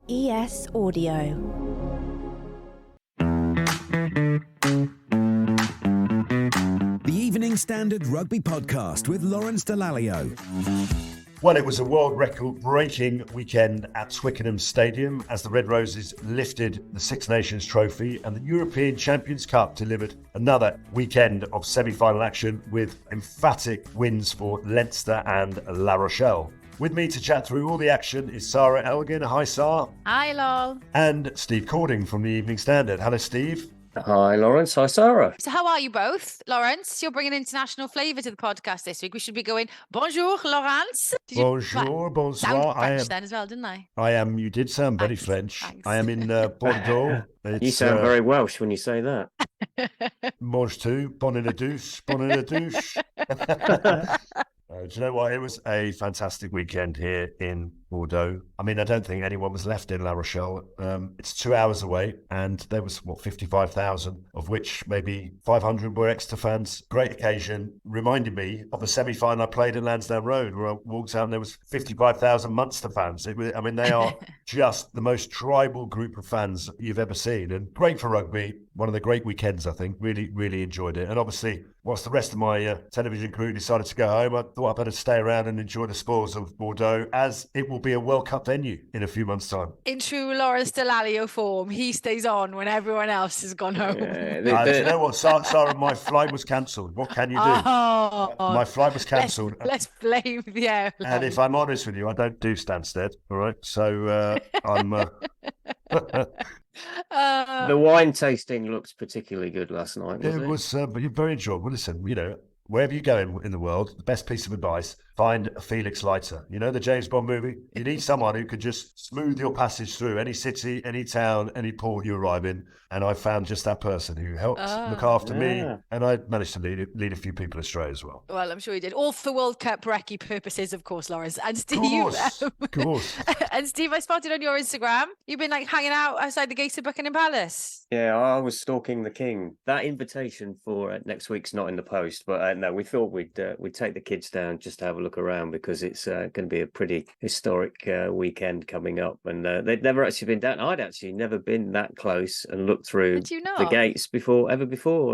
ES Audio. The Evening Standard Rugby Podcast with Lawrence Dallaglio. Well, it was a world record-breaking weekend at Twickenham Stadium as the Red Roses lifted the Six Nations Trophy, and the European Champions Cup delivered another weekend of semi-final action with emphatic wins for Leinster and La Rochelle. With me to chat through all the action is Sarra Elgan. Hi, Sarra. Hi, Lol. And Steve Cording from the Evening Standard. Hello, Steve. Hi, Lawrence. Hi, Sarra. So how are you both? Lawrence, you're bringing international flavour to the podcast this week. We should be going, bonjour, Lawrence. Bonjour, bonsoir. Sound French then as well, didn't I? I am. You did sound very French. Thanks. I am in Bordeaux. You sound very Welsh when you say that. Mange tout, bonne la douche, bonne la douche. Do you know what? It was a fantastic weekend here in Bordeaux. I mean, I don't think anyone was left in La Rochelle. It's 2 hours away, and there was, 55,000, of which maybe 500 were Exeter fans. Great occasion. Reminded me of a semi-final I played in Lansdowne Road, where I walked out and there was 55,000 Munster fans. They are just the most tribal group of fans you've ever seen, and great for rugby. One of the great weekends, I think. Really, really enjoyed it. And obviously, whilst the rest of my television crew decided to go home, I thought I'd better stay around and enjoy the spoils of Bordeaux, as it will be a World Cup venue in a few months' time. In true Lawrence Dallaglio form, he stays on when everyone else has gone home. Do you know what, Sarah, my flight was cancelled. What can you do? My flight was cancelled. Let's blame the airline. And if I'm honest with you, I don't do Stansted, all right? So I'm... The wine tasting looked particularly good last night, It was very enjoyable. Listen, wherever you go in the world, the best piece of advice, find a Felix Leiter. You know the James Bond movie? You need someone who could just smooth your passage through any city, any town, any port you arrive in. And I found just that person who helped look after me. And I managed to lead a few people astray as well. Well, I'm sure you did. All for World Cup recce purposes, of course, Lawrence. And Steve, of course. And Steve, I spotted on your Instagram, you've been hanging out outside the gates of Buckingham Palace. Yeah, I was stalking the king. That invitation for next week's not in the post, but no, we thought we'd take the kids down just to have a look around, because it's going to be a pretty historic weekend coming up. And they'd never actually been down. I'd actually never been that close and looked through the gates before.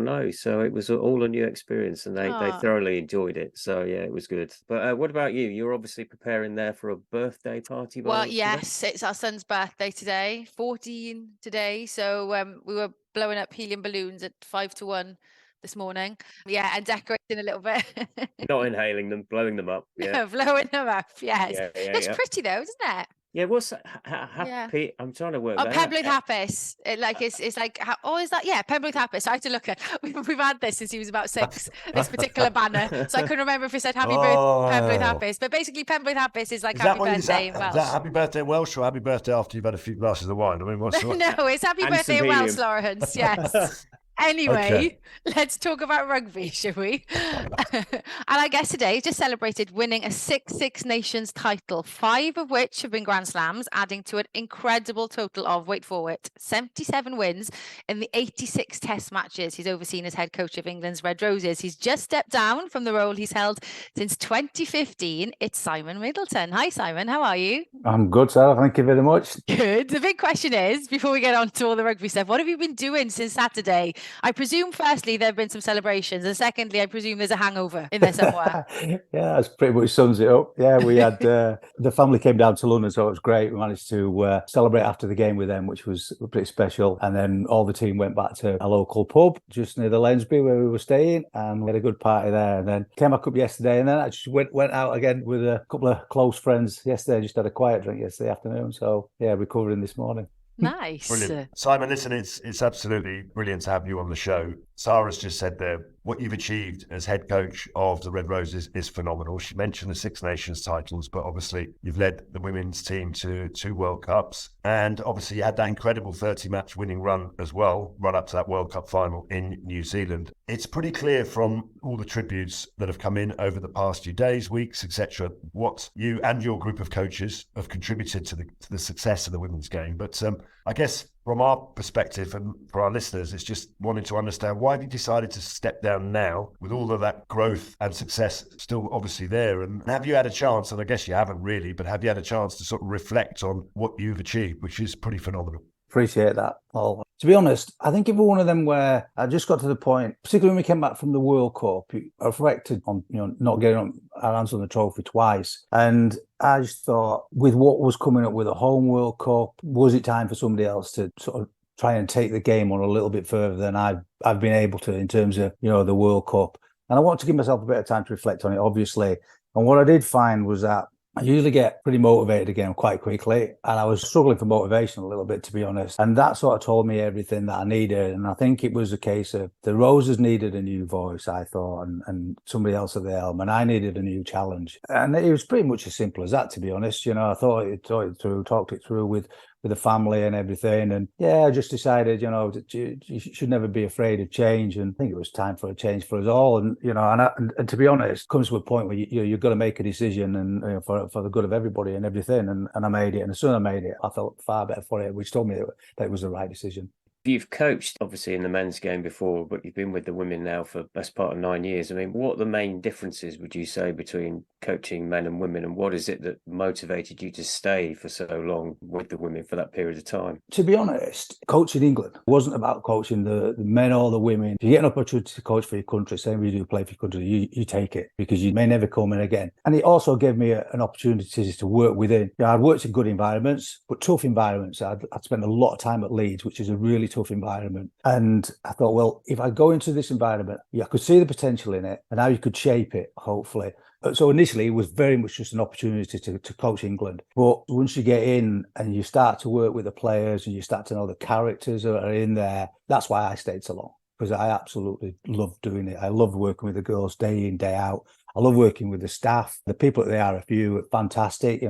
No, so it was all a new experience, and they thoroughly enjoyed it. So yeah, it was good. But what about you? You're obviously preparing there for a birthday party. Well, yes, it's our son's birthday today, 14 today. So we were blowing up helium balloons at 5 to 1 this morning. Yeah, and decorating a little bit. Not inhaling them, blowing them up. Yeah, no, blowing them up. Yes, it's pretty though, isn't it? Yeah, what's happy? I'm trying to work that out. Pembroke Happis. Is that? Yeah, Pembroke Happis. I had to look at. We've had this since he was about 6. This particular banner, so I couldn't remember if it said Happy Birthday Pembroke Happis. But basically, Pembroke Happis is like Happy Birthday in Welsh. Is that Happy Birthday in Welsh or Happy Birthday after you've had a few glasses of wine? I mean, what's No, it's Happy Birthday in Welsh, Lawrence. Yes. Anyway, Let's talk about rugby, shall we? And I guess today just celebrated winning a Six Nations title, 5 of which have been Grand Slams, adding to an incredible total of, wait for it, 77 wins in the 86 test matches he's overseen as head coach of England's Red Roses. He's just stepped down from the role he's held since 2015. It's Simon Middleton. Hi, Simon. How are you? I'm good, Sarah. Thank you very much. Good. The big question is, before we get on to all the rugby stuff, what have you been doing since Saturday? I presume, firstly, there have been some celebrations, and secondly, I presume there's a hangover in there somewhere. Yeah, that's pretty much sums it up. Yeah, we had the family came down to London, so it was great. We managed to celebrate after the game with them, which was pretty special. And then all the team went back to a local pub just near the Lensbury where we were staying, and we had a good party there. And then came back up yesterday, and then I just went out again with a couple of close friends yesterday. Just had a quiet drink yesterday afternoon. So yeah, recovering this morning. Nice. Brilliant. Simon, listen, it's absolutely brilliant to have you on the show. Sarah's just said there, what you've achieved as head coach of the Red Roses is phenomenal. She mentioned the Six Nations titles, but obviously you've led the women's team to 2 World Cups. And obviously you had that incredible 30-match winning run as well, run up to that World Cup final in New Zealand. It's pretty clear from all the tributes that have come in over the past few days, weeks, etc., what you and your group of coaches have contributed to the success of the women's game. But I guess from our perspective and for our listeners, it's just wanting to understand, why have you decided to step down now with all of that growth and success still obviously there? And have you had a chance, and I guess you haven't really, but have you had a chance to sort of reflect on what you've achieved, which is pretty phenomenal? Appreciate that, Paul. To be honest, I think it was one of them where I just got to the point, particularly when we came back from the World Cup, I reflected on not getting our hands on the trophy twice. And I just thought, with what was coming up with a home World Cup, was it time for somebody else to sort of try and take the game on a little bit further than I've been able to in terms of, the World Cup? And I want to give myself a bit of time to reflect on it, obviously. And what I did find was that I usually get pretty motivated again quite quickly, and I was struggling for motivation a little bit, to be honest. And that sort of told me everything that I needed. And I think it was a case of the Roses needed a new voice, I thought, and somebody else at the helm, and I needed a new challenge. And it was pretty much as simple as that, to be honest. I thought it through, talked it through with the family and everything. And I just decided, you should never be afraid of change. And I think it was time for a change for us all. And, and to be honest, it comes to a point where you've got to make a decision and for the good of everybody and everything. And I made it. And as soon as I made it, I felt far better for it, which told me that it was the right decision. You've coached, obviously, in the men's game before, but you've been with the women now for the best part of 9 years. I mean, what are the main differences, would you say, between coaching men and women? And what is it that motivated you to stay for so long with the women for that period of time? To be honest, coaching England wasn't about coaching the men or the women. If you get an opportunity to coach for your country, same as you do play for your country, you take it, because you may never come in again. And it also gave me an opportunity to work within. I'd worked in good environments, but tough environments. I'd spent a lot of time at Leeds, which is a really tough environment. And I thought, well, if I go into this environment, I could see the potential in it and how you could shape it, hopefully. So initially, it was very much just an opportunity to coach England. But once you get in and you start to work with the players and you start to know the characters that are in there, that's why I stayed so long, because I absolutely loved doing it. I loved working with the girls day in, day out. I love working with the staff. The people at the RFU are fantastic.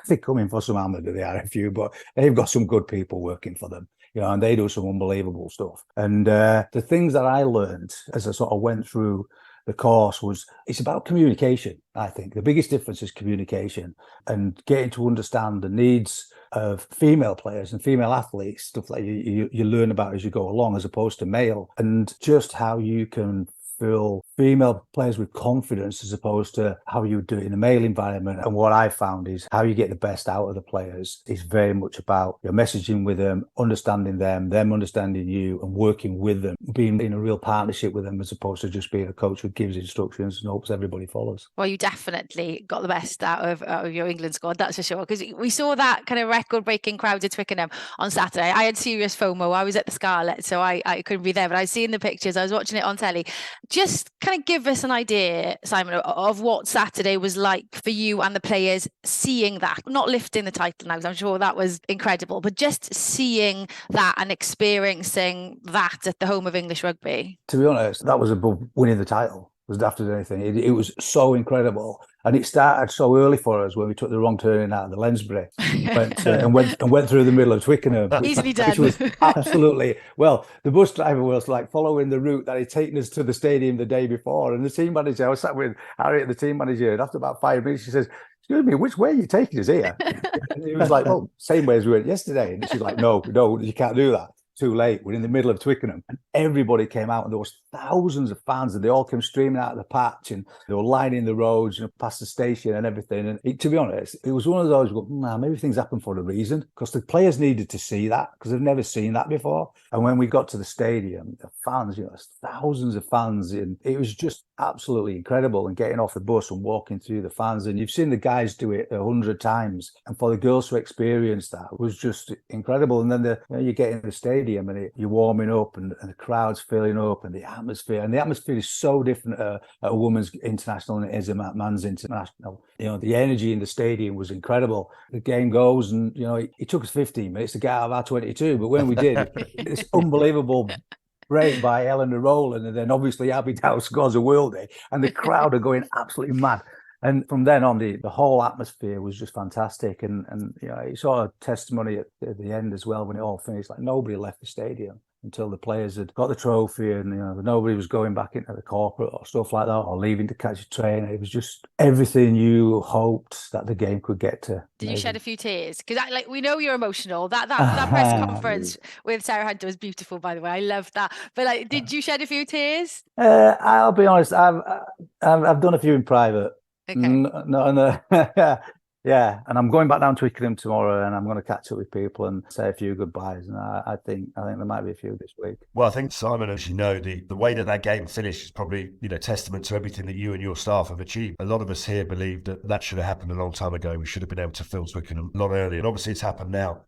They come in for some hammer to the RFU, but they've got some good people working for them. And they do some unbelievable stuff. And the things that I learned as I sort of went through the course was, it's about communication. I think the biggest difference is communication and getting to understand the needs of female players and female athletes, stuff like you learn about as you go along, as opposed to male, and just how you can fill female players with confidence as opposed to how you do it in a male environment. And what I found is how you get the best out of the players is very much about your messaging with them, understanding them understanding you, and working with them, being in a real partnership with them, as opposed to just being a coach who gives instructions and hopes everybody follows. Well, you definitely got the best out of your England squad, that's for sure, because we saw that kind of record-breaking crowd at Twickenham on Saturday. I had serious FOMO. I was at the Scarlet, so I couldn't be there, but I was seeing the pictures. I was watching it on telly. Just kind of give us an idea, Simon, of what Saturday was like for you and the players, seeing that, not lifting the title now, because I'm sure that was incredible, but just seeing that and experiencing that at the home of English rugby. To be honest, that was above winning the title. Was after anything. It was so incredible. And it started so early for us when we took the wrong turning out of the Lensbury and went through the middle of Twickenham. Easily done. Which was absolutely, well, the bus driver was like following the route that he'd taken us to the stadium the day before. And the team manager, I was sat with Harriet, the team manager, and after about 5 minutes, she says, "Excuse me, which way are you taking us here?" And he was like, "Well, same way as we went yesterday." And she's like, no, you can't do that. Too late. We're in the middle of Twickenham, and everybody came out, and there was thousands of fans, and they all came streaming out of the patch, and they were lining the roads, past the station and everything. And to be honest, it was one of those, maybe things happen for a reason, because the players needed to see that, because they've never seen that before. And when we got to the stadium, the fans, thousands of fans, and it was just absolutely incredible. And getting off the bus and walking through the fans, and you've seen the guys do it 100 times, and for the girls to experience that was just incredible. And then you get in the stadium and you're warming up, and the crowd's filling up, and the atmosphere is so different at a women's international than it is a man's international. The energy in the stadium was incredible. The game goes, and it took us 15 minutes to get out of our 22, but when we did, it's unbelievable break by Eleanor Rowland, and then obviously Abby Dow scores a worldie, and the crowd are going absolutely mad. And from then on, the whole atmosphere was just fantastic. And you saw a testimony at the end as well when it all finished. Like, nobody left the stadium until the players had got the trophy, and nobody was going back into the corporate or stuff like that, or leaving to catch a train. It was just everything you hoped that the game could get to. Did you shed a few tears? Because we know you're emotional. That press conference with Sarah Hunter was beautiful, by the way. I loved that. But did you shed a few tears? I'll be honest. I've done a few in private. Okay. Yeah, and I'm going back down to Twickenham tomorrow, and I'm going to catch up with people and say a few goodbyes. And I think there might be a few this week. Well, I think, Simon, as you know, the way that game finished is probably testament to everything that you and your staff have achieved. A lot of us here believe that should have happened a long time ago. We should have been able to fill Twickenham a lot earlier, and obviously it's happened now.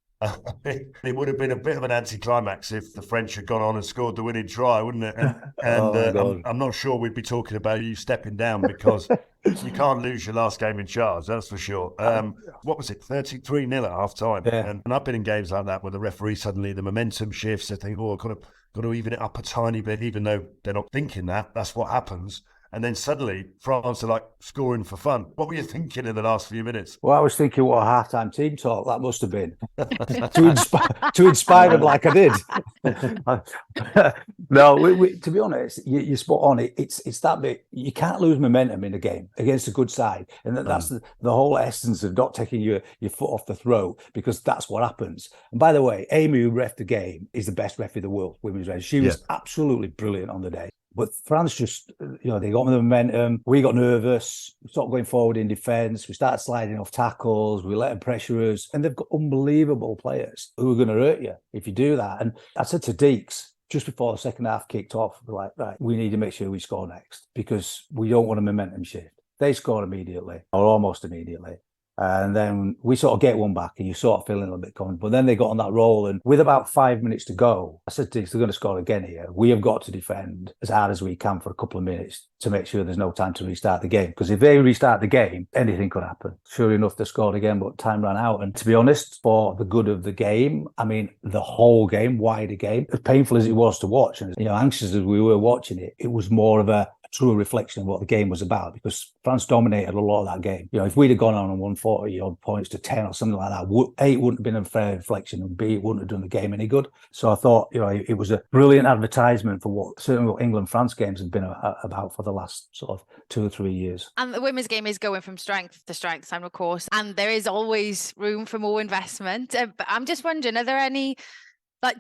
It would have been a bit of an anticlimax if the French had gone on and scored the winning try, wouldn't it? And I'm not sure we'd be talking about you stepping down, because you can't lose your last game in charge, that's for sure. What was it, 33-0 at half time? Yeah. And I've been in games like that where the referee suddenly, the momentum shifts. They think, I've got to even it up a tiny bit, even though they're not thinking that. That's what happens. And then suddenly France are scoring for fun. What were you thinking in the last few minutes? Well, I was thinking what a half-time team talk that must have been to inspire them like I did. No, to be honest, you're spot on. It's that bit. You can't lose momentum in a game against a good side, and that's the whole essence of not taking your foot off the throat, because that's what happens. And by the way, Amy, who ref the game, is the best ref in the world, women's ref. She was absolutely brilliant on the day. But France just, they got the momentum. We got nervous. We stopped going forward in defence. We started sliding off tackles. We let them pressure us. And they've got unbelievable players who are going to hurt you if you do that. And I said to Deeks, just before the second half kicked off, we're like, right, we need to make sure we score next, because we don't want a momentum shift. They scored immediately, or almost immediately. And then we sort of get one back, and you sort of feeling a little bit confident. But then they got on that roll, and with about 5 minutes to go, I said to Diggs, they're going to score again here. We have got to defend as hard as we can for a couple of minutes to make sure there's no time to restart the game. Because if they restart the game, anything could happen. Sure enough, they scored again, but time ran out. And to be honest, for the good of the game, I mean, the whole game, wider game, as painful as it was to watch, and anxious as we were watching it, it was more of a true reflection of what the game was about, because France dominated a lot of that game. If we'd have gone on and won 40 odd points to 10 or something like that, A, it wouldn't have been a fair reflection, and B, it wouldn't have done the game any good. So I thought, it was a brilliant advertisement for what England-France games have been about for the last sort of 2 or 3 years. And the women's game is going from strength to strength, Simon, of course, and there is always room for more investment. But I'm just wondering, are there any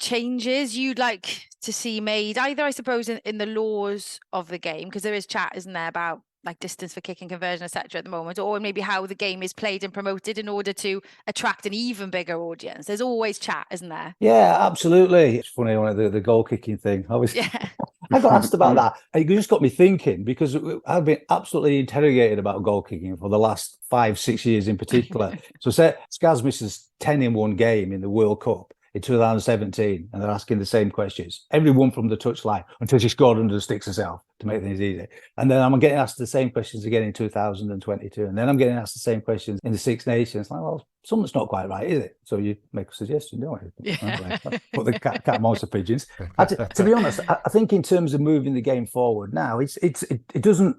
changes you'd like to see made, either, I suppose, in the laws of the game, because there is chat, isn't there, about distance for kicking, conversion, etc. at the moment, or maybe how the game is played and promoted in order to attract an even bigger audience? There's always chat, isn't there? Yeah, absolutely. It's funny, the goal kicking thing. I got asked about that. It just got me thinking, because I've been absolutely interrogated about goal kicking for the last 5-6 years in particular. So Skaz misses 10 in one game in the World Cup in 2017, and they're asking the same questions. Everyone from the touchline until she scored under the sticks herself to make things easy. And then I'm getting asked the same questions again in 2022. And then I'm getting asked the same questions in the Six Nations. Something's not quite right, is it? So you make a suggestion, don't you? Yeah. Put the cat amongst the pigeons. To be honest, I think in terms of moving the game forward now, it doesn't.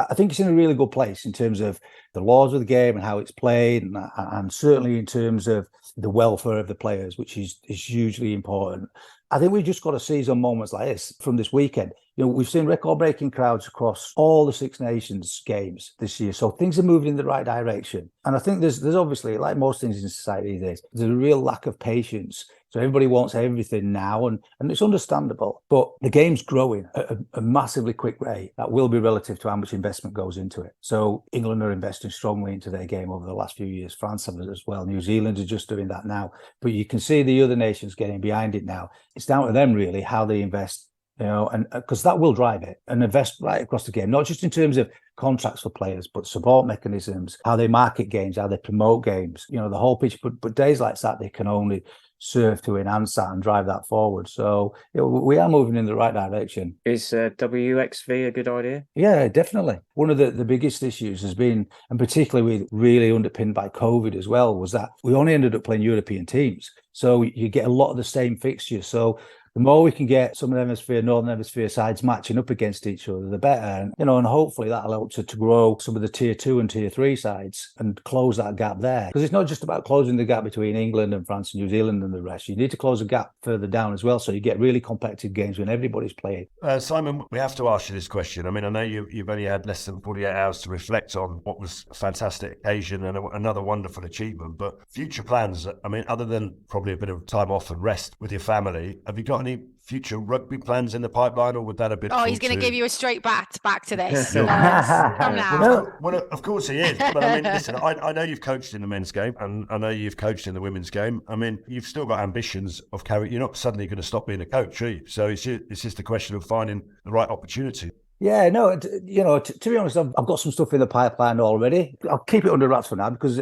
I think it's in a really good place in terms of the laws of the game and how it's played, and certainly in terms of the welfare of the players, which is hugely important. I think we've just got to seize on moments like this from this weekend. We've seen record-breaking crowds across all the Six Nations games this year, so things are moving in the right direction. And I think there's obviously, like most things in society these days, there's a real lack of patience. So everybody wants everything now, and it's understandable. But the game's growing at a massively quick rate that will be relative to how much investment goes into it. So England are investing strongly into their game over the last few years. France have as well. New Zealand are just doing that now. But you can see the other nations getting behind it now. It's down to them, really, how they invest. And because that will drive it, and invest right across the game, not just in terms of contracts for players, but support mechanisms, how they market games, how they promote games, the whole picture. But days like that, they can only serve to enhance that and drive that forward. So we are moving in the right direction. Is WXV a good idea? Yeah, definitely. One of the biggest issues has been, and particularly really underpinned by COVID as well, was that we only ended up playing European teams. So you get a lot of the same fixtures. So the more we can get some of the hemisphere, northern hemisphere sides matching up against each other, the better. And, and hopefully that'll help to grow some of the tier 2 and tier 3 sides and close that gap there. Because it's not just about closing the gap between England and France and New Zealand and the rest. You need to close a gap further down as well, so you get really competitive games when everybody's playing. Simon, we have to ask you this question. I mean, I know you've only had less than 48 hours to reflect on what was a fantastic occasion and another wonderful achievement, but future plans, I mean, other than probably a bit of time off and rest with your family, have you got any future rugby plans in the pipeline, or would that a bit? Oh, he's going to give you a straight back to this. Come now. Well, of course he is. But I mean, listen, I know you've coached in the men's game, and I know you've coached in the women's game. I mean, you've still got ambitions of carrying. You're not suddenly going to stop being a coach, are you? So it's just a question of finding the right opportunity. Yeah, no, to be honest, I've got some stuff in the pipeline already. I'll keep it under wraps for now because,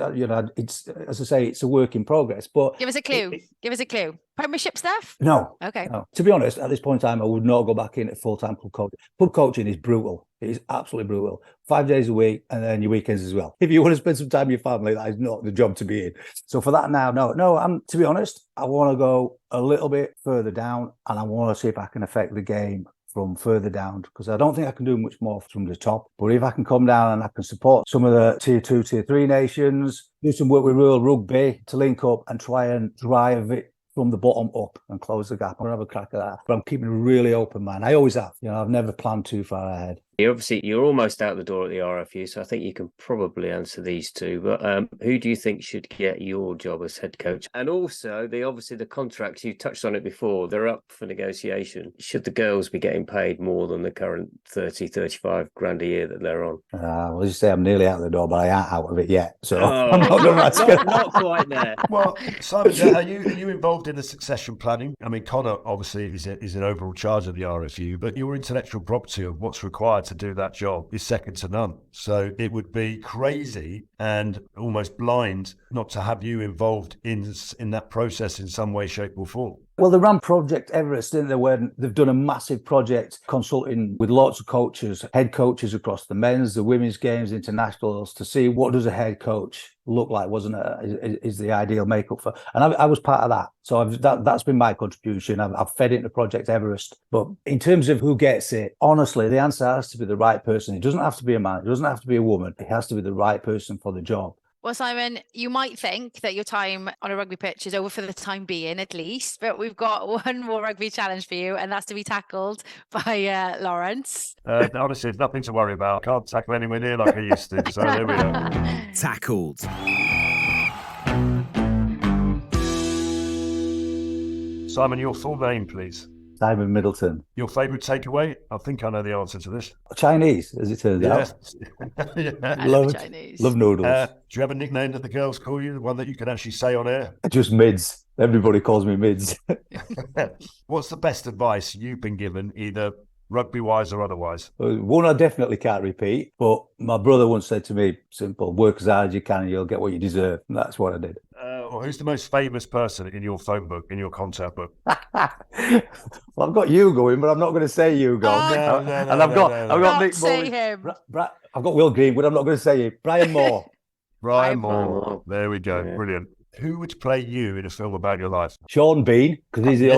it's, as I say, it's a work in progress. But give us a clue. Premiership stuff? No. Okay. No. To be honest, at this point in time, I would not go back into full-time club coaching. Club coaching is brutal. It is absolutely brutal. 5 days a week and then your weekends as well. If you want to spend some time with your family, that is not the job to be in. So for that now, no, to be honest, I want to go a little bit further down and I want to see if I can affect the game from further down, because I don't think I can do much more from the top. But if I can come down and I can support some of the tier 2, tier 3 nations, do some work with rural rugby to link up and try and drive it from the bottom up and close the gap, I'm going to have a crack at that. But I'm keeping a really open mind. I always have. I've never planned too far ahead. You're almost out the door at the RFU, so I think you can probably answer these two. But who do you think should get your job as head coach? And also, the contracts, you touched on it before, they're up for negotiation. Should the girls be getting paid more than the current 35 grand a year that they're on? Well, as you say, I'm nearly out the door, but I ain't out of it yet. So I'm not going to ask. Not quite there. Well, Simon, are you involved in the succession planning? I mean, Connor obviously is in overall charge of the RFU, but your intellectual property of what's required to do that job is second to none. So it would be crazy and almost blind not to have you involved in that process in some way, shape or form. Well, they ran Project Everest, didn't they, where they've done a massive project consulting with lots of coaches, head coaches across the men's, the women's games, internationals, to see what does a head coach look like, wasn't it, is the ideal makeup for. And I was part of that. So that's been my contribution. I've fed into Project Everest. But in terms of who gets it, honestly, the answer has to be the right person. It doesn't have to be a man. It doesn't have to be a woman. It has to be the right person for the job. Well, Simon, you might think that your time on a rugby pitch is over for the time being, at least, but we've got one more rugby challenge for you, and that's to be tackled by Lawrence. Honestly, there's nothing to worry about. I can't tackle anywhere near like I used to, so there we are. Tackled. Simon, your full name, please. Simon Middleton. Your favourite takeaway? I think I know the answer to this. Chinese, as it turns out. Yeah. I love Chinese. Love noodles. Do you have a nickname that the girls call you? The one that you can actually say on air? Just Mids. Everybody calls me Mids. What's the best advice you've been given, either rugby-wise or otherwise? One I definitely can't repeat, but my brother once said to me, simple, work as hard as you can and you'll get what you deserve. And that's what I did. Who's the most famous person in your phone book, in your contact book? Well, I've got you going, but I'm not going to say you go. And I've got Nick him. I've got Will Greenwood. I'm not going to say you. Brian Moore. Brian Moore. There we go. Yeah. Brilliant. Who would play you in a film about your life? Sean Bean, because he's the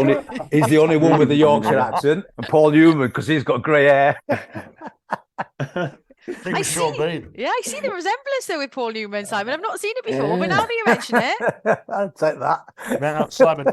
only one with the Yorkshire accent, and Paul Newman, because he's got grey hair. I see the resemblance there with Paul Newman, Simon. I've not seen it before, but now that you mention it. I'll take that. Now, Simon,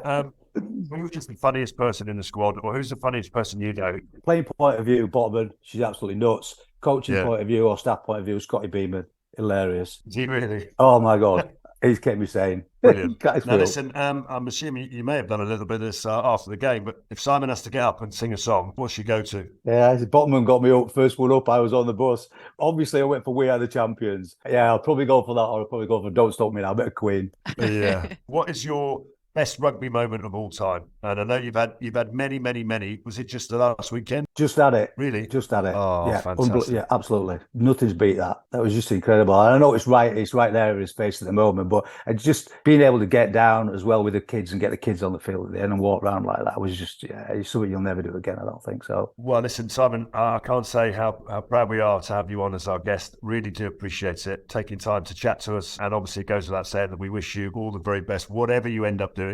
who's the funniest person in the squad, or who's the funniest person you know? Playing point of view, Botman, she's absolutely nuts. Coaching point of view or staff point of view, Scotty Beeman, hilarious. Is he really? Oh, my God. He's kept me sane. Brilliant. Now, listen, I'm assuming you may have done a little bit of this after the game, but if Simon has to get up and sing a song, what's your go-to? Yeah, Botman got me up, first one up, I was on the bus. Obviously, I went for We Are the Champions. Yeah, I'll probably go for that, or I'll probably go for Don't Stop Me Now, a bit of Queen. Yeah. What is your best rugby moment of all time? And I know you've had many, many, many. Was it just the last weekend? Just had it. Really? Just had it. Oh, yeah, fantastic. Yeah, absolutely. Nothing's beat that. That was just incredible. And I know it's right there in his face at the moment, but just being able to get down as well with the kids and get the kids on the field at the end and walk around like that was just, it's something you'll never do again, I don't think so. Well, listen, Simon, I can't say how proud we are to have you on as our guest. Really do appreciate it, taking time to chat to us. And obviously it goes without saying that we wish you all the very best, whatever you end up doing.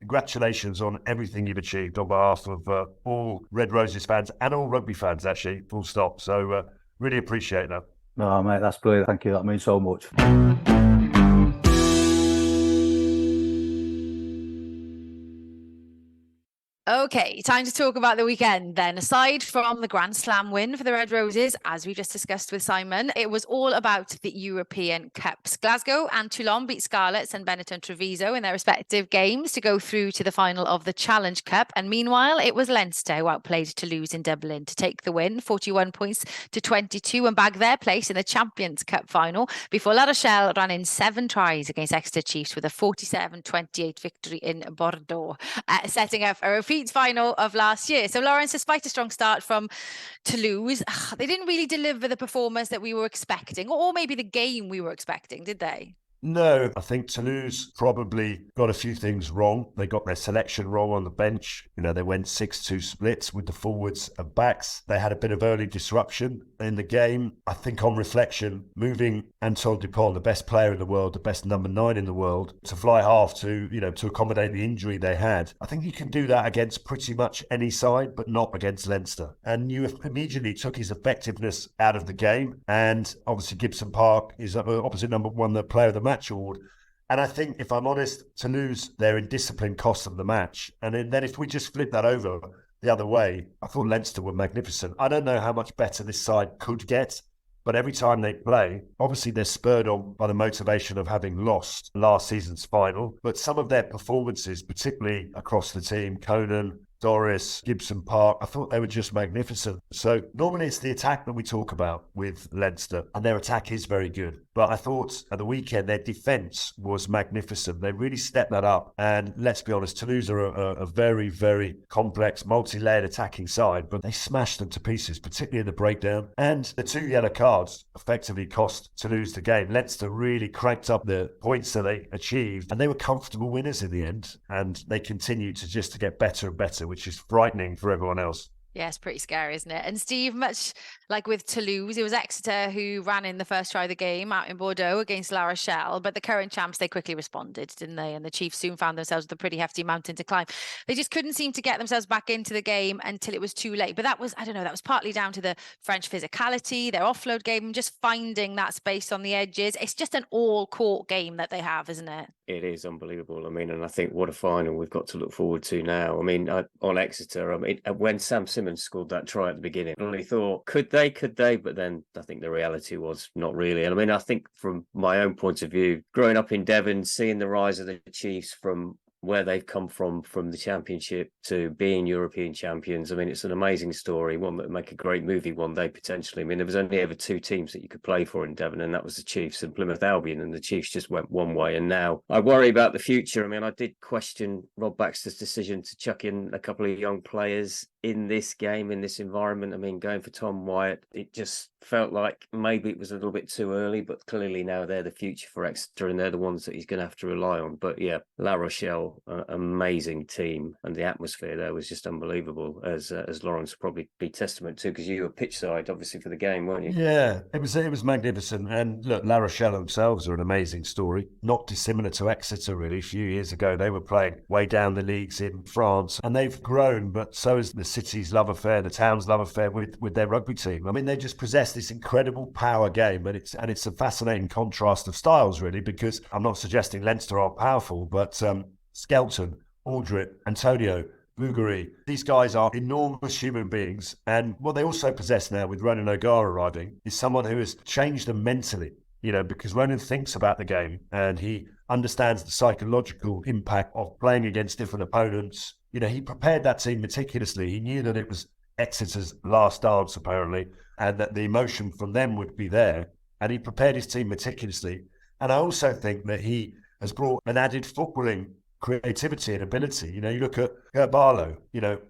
congratulations on everything you've achieved on behalf of all Red Roses fans and all rugby fans, actually, full stop. So really appreciate that. No, mate, that's brilliant. Thank you. That means so much. Okay, time to talk about the weekend then. Aside from the Grand Slam win for the Red Roses, as we just discussed with Simon, it was all about the European Cups. Glasgow and Toulon beat Scarlets and Benetton Treviso in their respective games to go through to the final of the Challenge Cup. And meanwhile, it was Leinster who outplayed Toulouse in Dublin to take the win, 41 points to 22, and bag their place in the Champions Cup final before La Rochelle ran in 7 tries against Exeter Chiefs with a 47-28 victory in Bordeaux, setting up a repeat final of last year. So Lawrence, despite a strong start from Toulouse, they didn't really deliver the performance that we were expecting, or maybe the game we were expecting, did they? No, I think Toulouse probably got a few things wrong. They got their selection wrong on the bench. They went 6-2 splits with the forwards and backs. They had a bit of early disruption in the game. I think on reflection, moving Antoine Dupont, the best player in the world, the best number 9 in the world, to fly half to accommodate the injury they had. I think you can do that against pretty much any side, but not against Leinster. And you immediately took his effectiveness out of the game. And obviously Gibson Park is opposite number 1, the player of the match award. And I think, if I'm honest, Toulouse, their indiscipline cost them the match. And then if we just flip that over the other way, I thought Leinster were magnificent. I don't know how much better this side could get, but every time they play, obviously they're spurred on by the motivation of having lost last season's final. But some of their performances, particularly across the team, Conan, Doris, Gibson Park, I thought they were just magnificent. So normally it's the attack that we talk about with Leinster, and their attack is very good. But I thought at the weekend their defence was magnificent. They really stepped that up. And let's be honest, Toulouse are a very, very complex, multi-layered attacking side, but they smashed them to pieces, particularly in the breakdown. And the 2 yellow cards effectively cost Toulouse the game. Leinster really cranked up the points that they achieved, and they were comfortable winners in the end. And they continued to get better and better, which is frightening for everyone else. Yeah, it's pretty scary, isn't it? And Steve, much like with Toulouse, it was Exeter who ran in the first try of the game out in Bordeaux against La Rochelle. But the current champs, they quickly responded, didn't they? And the Chiefs soon found themselves with a pretty hefty mountain to climb. They just couldn't seem to get themselves back into the game until it was too late. But that was, I don't know, that was partly down to the French physicality, their offload game, just finding that space on the edges. It's just an all-court game that they have, isn't it? It is unbelievable. I mean, and I think what a final we've got to look forward to now. I mean, on Exeter, I mean, when Sam Simmons scored that try at the beginning, I only thought, could they? But then I think the reality was not really. And I mean, I think from my own point of view, growing up in Devon, seeing the rise of the Chiefs from where they've come from the Championship to being European champions. I mean, it's an amazing story, one that would make a great movie one day, potentially. I mean, there was only ever 2 teams that you could play for in Devon, and that was the Chiefs and Plymouth Albion, and the Chiefs just went one way. And now I worry about the future. I mean, I did question Rob Baxter's decision to chuck in a couple of young players in this game, in this environment. I mean, going for Tom Wyatt, it just felt like maybe it was a little bit too early, but clearly now they're the future for Exeter, and they're the ones that he's going to have to rely on. But yeah, La Rochelle, amazing team, and the atmosphere there was just unbelievable, as Lawrence probably be testament to, because you were pitch side obviously for the game, weren't you? Yeah, it was magnificent. And look, La Rochelle themselves are an amazing story, not dissimilar to Exeter really. A few years ago they were playing way down the leagues in France, and they've grown, but so is the city's love affair, the town's love affair with their rugby team. I mean, they just possess this incredible power game, and it's a fascinating contrast of styles really, because I'm not suggesting Leinster are powerful, but Skelton, Aldrit, Antonio, Bugari, these guys are enormous human beings. And what they also possess now with Ronan O'Gara arriving is someone who has changed them mentally, because Ronan thinks about the game and he understands the psychological impact of playing against different opponents. He prepared that team meticulously. He knew that it was Exeter's last dance, apparently, and that the emotion from them would be there. And he prepared his team meticulously. And I also think that he has brought an added footballing creativity and ability. You look at Gert Barlow,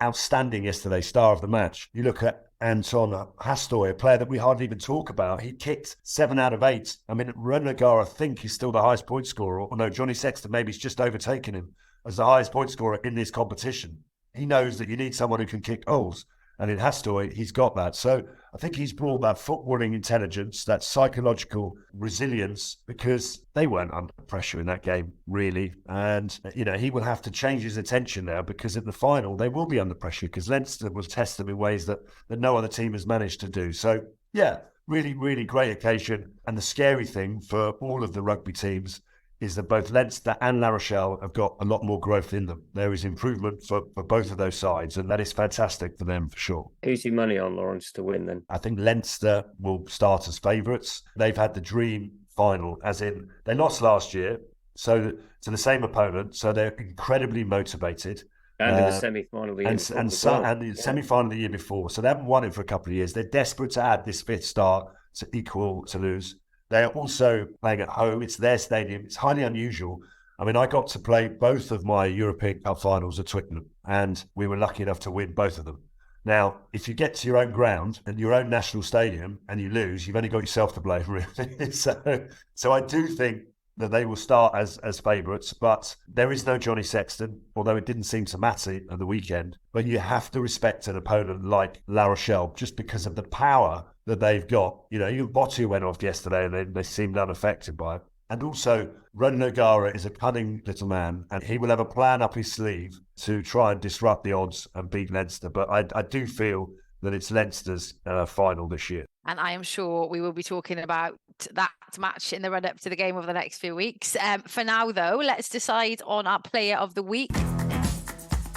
outstanding yesterday, star of the match. You look at Anton Hastoy, a player that we hardly even talk about. He kicked 7 out of 8. I mean, Ronan O'Gara, I think he's still the highest point scorer. Or no, Johnny Sexton maybe he's just overtaken him as the highest point scorer in this competition. He knows that you need someone who can kick goals. And in Hastoy, he's got that. So I think he's brought that footballing intelligence, that psychological resilience, because they weren't under pressure in that game, really. And, he will have to change his attention now, because at the final, they will be under pressure, because Leinster will test them in ways that no other team has managed to do. So, yeah, really, really great occasion. And the scary thing for all of the rugby teams is that both Leinster and La Rochelle have got a lot more growth in them. There is improvement for both of those sides, and that is fantastic for them for sure. Who's your money on, Lawrence, to win then? I think Leinster will start as favourites. They've had the dream final, as in they lost last year, so to the same opponent, so they're incredibly motivated. And in the semi-final the year before. And the semi-final the year before. So they haven't won it for a couple of years. They're desperate to add this fifth star to equal Toulouse. They are also playing at home. It's their stadium. It's highly unusual. I mean, I got to play both of my European Cup finals at Twickenham, and we were lucky enough to win both of them. Now, if you get to your own ground and your own national stadium and you lose, you've only got yourself to blame, really. So I do think that they will start as favourites, but there is no Johnny Sexton, although it didn't seem to matter at the weekend. But you have to respect an opponent like La Rochelle just because of the power that they've got. Even Botu went off yesterday and they seemed unaffected by it. And also, Ronan O'Gara is a cunning little man, and he will have a plan up his sleeve to try and disrupt the odds and beat Leinster. But I do feel that it's Leinster's final this year. And I am sure we will be talking about that match in the run-up to the game over the next few weeks. For now, though, let's decide on our Player of the Week.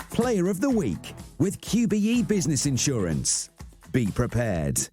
Player of the Week with QBE Business Insurance. Be prepared.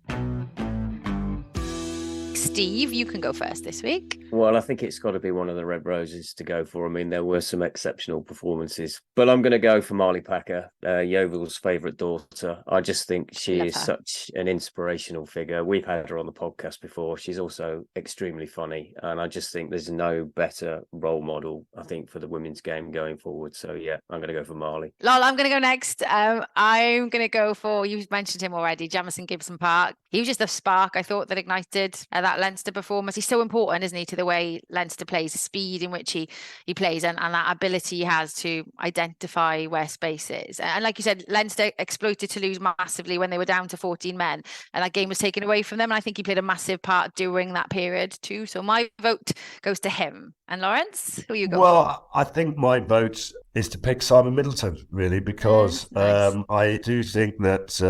Steve, you can go first this week. Well, I think it's got to be one of the Red Roses to go for. I mean, there were some exceptional performances, but I'm going to go for Marley Packer, Yeovil's favourite daughter. I just think she is such an inspirational figure. We've had her on the podcast before. She's also extremely funny, and I just think there's no better role model, I think, for the women's game going forward. So, yeah, I'm going to go for Marley. Lol, I'm going to go next. I'm going to go for, you mentioned him already, Jamison Gibson Park. He was just the spark, I thought, that ignited that Leinster performance. He's so important, isn't he, to the way Leinster plays, the speed in which he plays, and that ability he has to identify where space is. And like you said, Leinster exploited Toulouse massively when they were down to 14 men, and that game was taken away from them. And I think he played a massive part during that period too. So my vote goes to him. And Lawrence, who are you going for? I think my vote is to pick Simon Middleton, really, because nice. I do think that,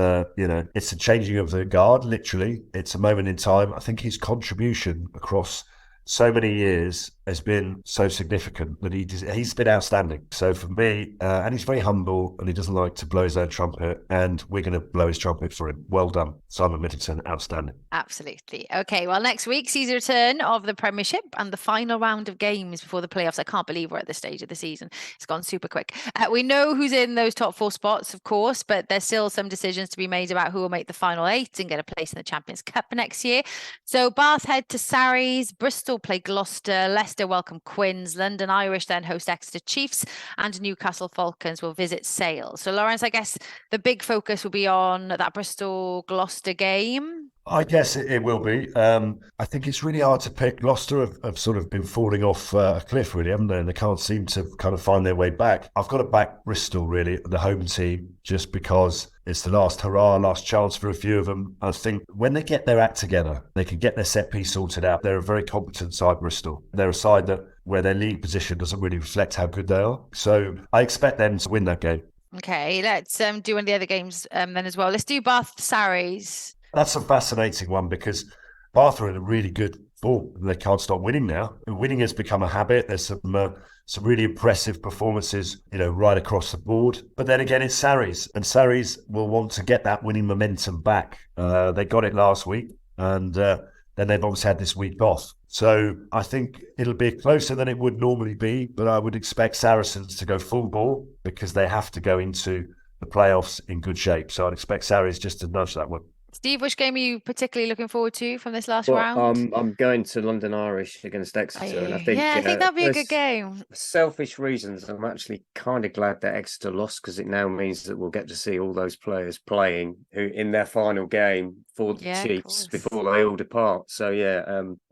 it's a changing of the guard, literally. It's a moment in time. I think his contribution across so many years has been so significant that he's been outstanding. So for me, and he's very humble and he doesn't like to blow his own trumpet, and we're going to blow his trumpet for him. Well done, Simon Middleton, outstanding. Absolutely. Okay, well, next week sees the return of the Premiership and the final round of games before the playoffs. I can't believe we're at this stage of the season. It's gone super quick. We know who's in those top four spots, of course, but there's still some decisions to be made about who will make the final eight and get a place in the Champions Cup next year. So Bath head to Sarries, Bristol play Gloucester, Leicester welcome Quins, London Irish then host Exeter Chiefs, and Newcastle Falcons will visit Sale. So Lawrence, I guess the big focus will be on that Bristol-Gloucester game. I guess it will be. I think it's really hard to pick. Gloucester have sort of been falling off a cliff, really, haven't they? And they can't seem to kind of find their way back. I've got to back Bristol, really, the home team, just because it's the last hurrah, last chance for a few of them. I think when they get their act together, they can get their set piece sorted out. They're a very competent side, Bristol. They're a side where their league position doesn't really reflect how good they are. So I expect them to win that game. Okay, let's do one of the other games then as well. Let's do Bath Sarries. That's a fascinating one because Bath are in a really good form. They can't stop winning now. Winning has become a habit. There's some really impressive performances, right across the board. But then again, it's Sarries, and Sarries will want to get that winning momentum back. They got it last week, and then they've obviously had this week off. So I think it'll be closer than it would normally be, but I would expect Saracens to go full ball because they have to go into the playoffs in good shape. So I'd expect Sarries just to nudge that one. Steve, which game are you particularly looking forward to from this last Well, round? I'm going to London Irish against Exeter, and I think I think that'd be a good game. For selfish reasons, I'm actually kind of glad that Exeter lost, because it now means that we'll get to see all those players playing who in their final game for the Chiefs before they all depart. So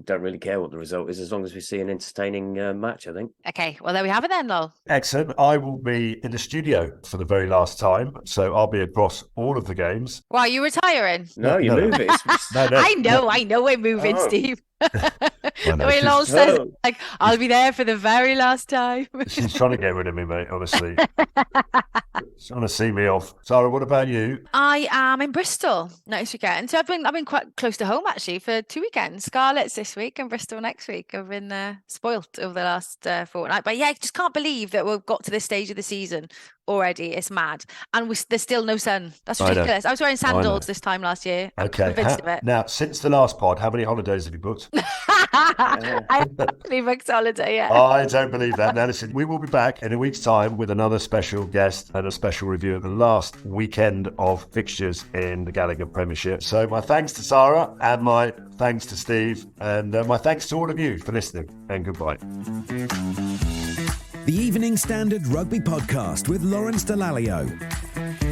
don't really care what the result is as long as we see an entertaining match, I think. Okay, well there we have it then, Lol. Excellent. I will be in the studio for the very last time, so I'll be across all of the games. Why, are you retiring? No, you're moving. No. I know we're moving, Steve. The way Lol says, like, I'll be there for the very last time. She's trying to get rid of me, mate, honestly. She's trying to see me off. Sarah, what about you? I am in Bristol next weekend. So I've been quite close to home, actually, for 2 weekends. Scarlet's this week and Bristol next week. I've been spoilt over the last fortnight. But yeah, I just can't believe that we've got to this stage of the season already. It's mad. And there's still no sun. That's ridiculous. I was wearing sandals this time last year. Okay. Convinced of it. Now, since the last pod, how many holidays have you booked? I actually booked holiday, yeah. I don't believe that. Now, listen, we will be back in a week's time with another special guest and a special review of the last weekend of fixtures in the Gallagher Premiership. So my thanks to Sarah and my thanks to Steve and my thanks to all of you for listening, and goodbye. The Evening Standard Rugby Podcast with Lawrence Dallaglio.